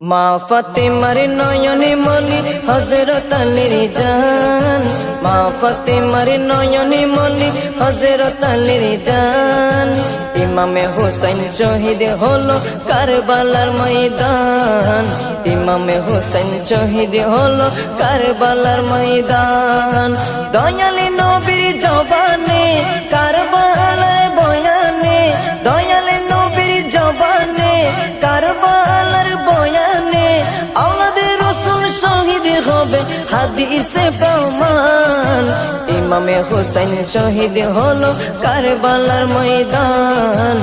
মা ফাতেমার নয়নে মনি হযরত আলীর জান, মা ফাতেমার নয়নে মনি হযরত আলীর জান। ইমামে হুসাইন শহীদ হলো কারবালার ময়দান, ইমামে হুসাইন শহীদ হলো কারবালার ময়দান। দয়ালি নবীর জবানে কারবালার বয়ানে, দয়ালি নবীর জবানে কারবালার বয়ানে, আওলাদে রাসূল শহীদ হবে হাদিসে প্রমাণ। ইমামে হুসাইন শহীদ হলো কারবালার ময়দান,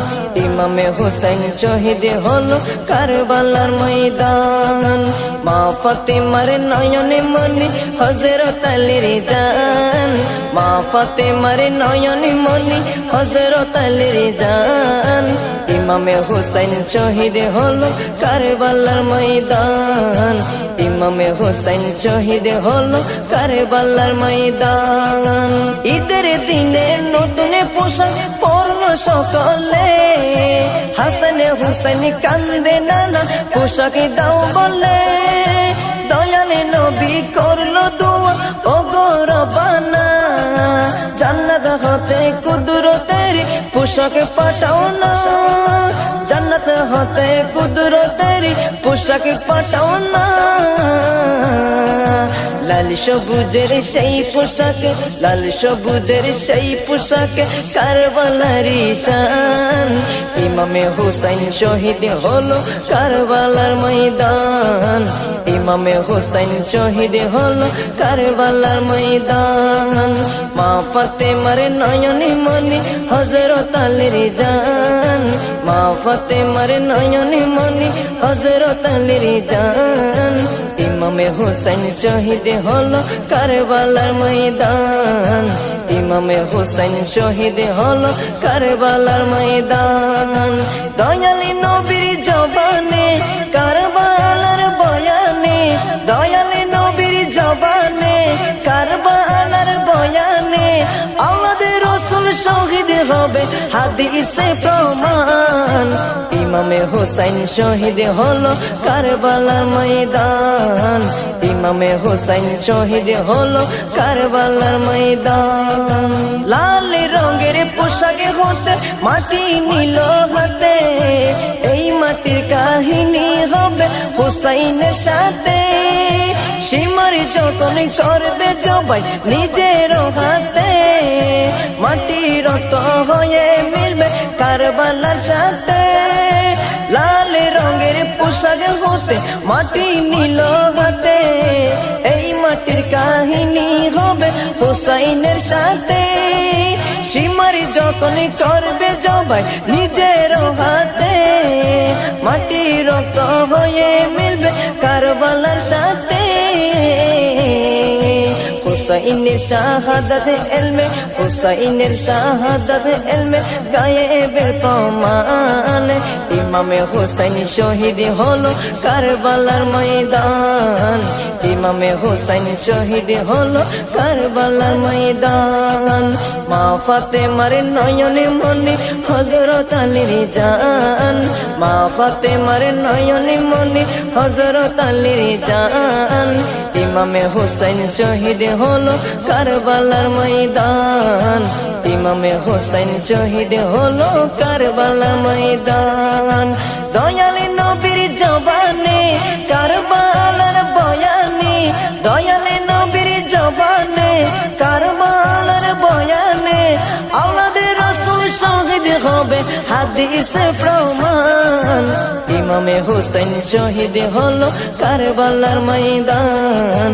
ইমামে হুসাইন শহীদ হলো কারবালার ময়দান। মা ফাতেমার নয়নে মনি হযরত আলীর জান, মা ফাতেমার নয়নে মনি হযরত আলীর জান। ইমামে হুসাইন শহীদ হলো কারবালার ময়দান, ইমামে হুসাইন শহীদ হলো কারবালার ময়দান। ঈদের দিনে নতুন পোশাক পরলো সকলে, হাসান হুসাইন কান্দে নানা পোশাক দাও বলে। দয়ালে নবী করলো দোয়া ও গো রব্বানা, জান্নাত হতে কুদরতের পোশাক পাঠাও না, জান্নাত হতে কুদরতের পোশাক পাঠাও না। লাল সবুজের সেই পোশাক, লাল সবুজের সেই পোশাক কারবালার শান। ইমামে হুসাইন শহীদ হলো কারবালার ময়দান, ইমামে হুসাইন শহীদ হলো কারবালার ময়দান। মা ফাতেমার নয়নে মনি হযরত আলীর জান, মা ফাতেমার নয়নে মনি হযরত আলীর জান। ইমামে হুসাইন শহীদ হলো কারবালার ময়দান, ইমামে হুসাইন শহীদ হলো কারবালার ময়দান। দয়ালি নবীর জবানে কারবালার বয়ানে, দয়ালি নবীর জবানে কারবালার বয়ানে, আওলাদে রাসূল শহীদ হবে হাদিসে প্রমাণ। ইমামে হুসাইন শহীদ হলো কারবালার ময়দান, ইমামে হুসাইন শহীদ হলো কারবালার ময়দান। লাল রঙের পোশাকে হতে মাটি নিল হাতে, এই মাটির কাহিনী হবে হুসাইনের সাথে। সীমার যখন করবে জবাই নিজের হাতে, মাটির রক্ত হয়ে মিলবে কারবালার সাথে। লাল রঙের পোশাক হতে মাটি নিল হাতে, এই মাটির কাহিনী হবে হুসাইনের সাথে। সীমার যখন করবে জবাই নিজের হাতে, মাটির রক্ত হয়ে মিলবে কারবালার সাথে। হুসাইনের শাহাদাত ইলমে, হুসাইনের শাহাদাত ইলমে গায়েবের প্রমাণ। ইমামে হুসাইন শহীদ হলো কারবালার ময়দান, ইমামে হুসাইন শহীদ হলো কারবালার ময়দান। মা ফাতেমার নয়নে মনি হযরত আলীর জান, মা ফাতেমার নয়নে মনি হযরত আলীর জান। ইমামে হুসাইন শহীদ হলো কারবালার ময়দান, ইমামে হুসাইন শহীদ হলো কারবালার ময়দান। দয়ালি নবীর জবানে কারবালার বয়ানে, দয়ালি নবীর জবানে কারবালার বয়ানে, আওলাদে রাসূল শহীদ হবে হাদিসে প্রমাণ। ইমামে হুসাইন শহীদ হলো কারবালার ময়দান,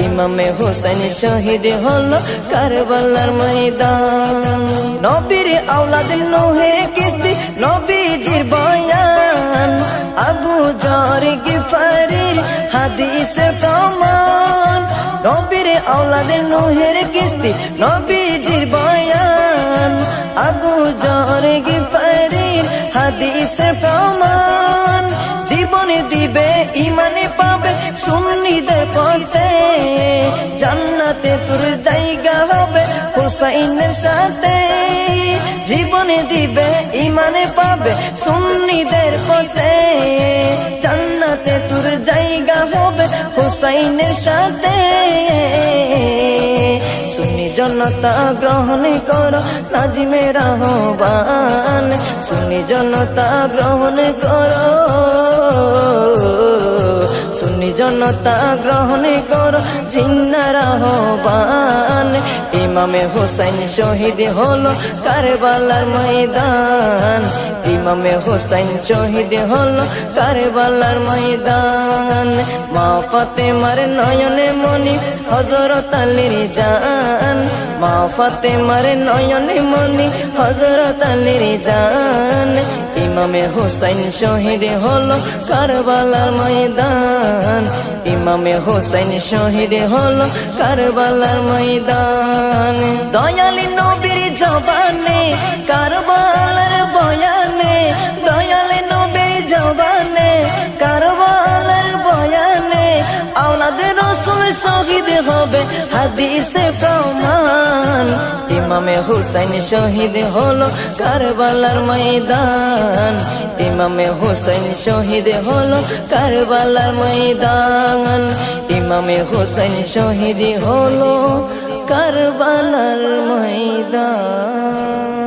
ইমামে হুসাইন শহীদ হলো কারবালার ময়দান। নবীর আওলাদ নূহের কিস্তি নবীজির বয়ান, আবু যর গিফারির হাদিসে প্রমাণ। নবীর আওলাদ নূহের কিস্তি নবীজির বয়ান, আবু যর গিফারির হাদিসে প্রমাণ। জীবনে দিবে ইমানে পাবে সুন্নিদের পথে, জান্নাতে তোর জায়গা হবে হুসাইনের সাথে। জীবনে দিবে ইমানে পাবে সুন্নিদের পথে, জান্নাতে তোর হুসাইনের সাথে সুন্নি জনতা গ্রহণ করো নাজিমের আহ্বান সুন্নি জনতা গ্রহণ করো সুন্নি জনতা গ্রহণ করো জিন্নার আহ্বান ইমামে হুসাইন শহীদ হলো কারবালার ময়দান ইমামে হুসাইন শহীদ হলো কারবালার ময়দান মা ফাতেমার নয়নে মনি হযরত আলীর জান মা ফাতেমার নয়নে মনি হযরত আলীর জান ইমামে হুসাইন শহীদ হলো কারবালার ময়দান ইমামে হুসাইন শহীদ হলো কারবালার ময়দান দয়ালি নবীর জবানে কারবালার বয়ানে দয়ালি নবীর জবানে কারবালার বয়ানে আওলাদে রাসূল শহীদ হবে হাদিসে প্রমাণ ইমামে হুসাইন শহীদ হলো কারবালার ময়দান ইমামে হুসাইন শহীদ হলো কারবালার ময়দান ইমামে হুসাইন শহীদ হলো কারবালার ময়দান।